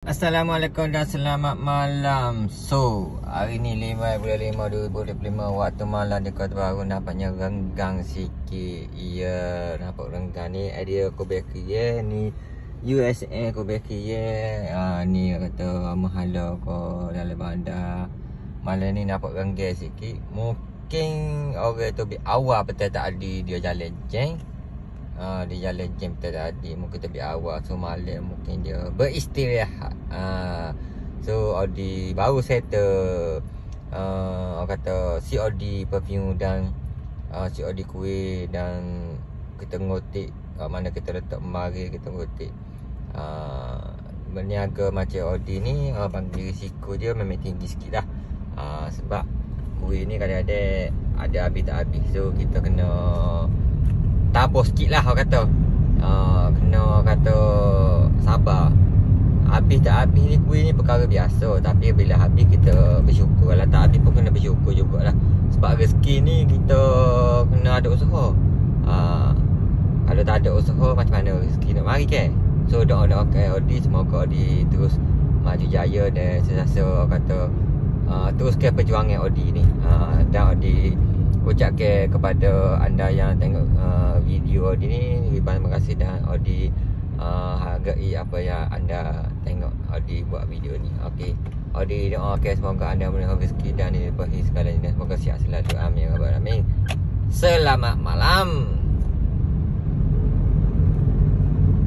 Assalamualaikum dan selamat malam. So, hari ni 5/5/2025 waktu malam di Kota Baru. Nampaknya renggang sikit. Ya, nampak renggang ni. Idea Kobecky ya. Ni USA Kobecky ya. Ni kata mahala ko dalam bandar. Malam ni nampak renggang sikit. Mungkin orang tu awal betul tak ada dia jalan jeng. Dia jalan jam tadi mungkin lebih awal. So malam mungkin dia beristirahat. So Audi baru settle kata COD perfume dan COD kuih. Dan kita ngotik mana kita letak mari kita ngotik. Berniaga macam Audi ni panggil risiko dia memang tinggi sikit lah. Sebab kuih ni kadang-kadang ada habis tak habis. So kita kena tabur sikit lah orang kata. Kena kata sabar. Habis tak habis ni kuih ni perkara biasa. Tapi bila habis kita bersyukur. Kalau tak habis pun kena bersyukur jugalah. Sebab rezeki ni kita kena ada usaha. Kalau tak ada usaha macam mana rezeki nak mari kan. So doa-doakan Audi, semoga Audi terus maju jaya. Dan sesiasa orang kata teruskan perjuangan Audi ni. Dan Audi ucapkan kepada anda yang tengok video Audi ni, terima kasih. Dan Audi hargai apa yang anda tengok Audi buat video ni. Okey, Audi doakan semoga anda mendapat rezeki dan dilimpahi segalanya. Semoga sihat selalu, amin ya rabbal alamin. Selamat malam.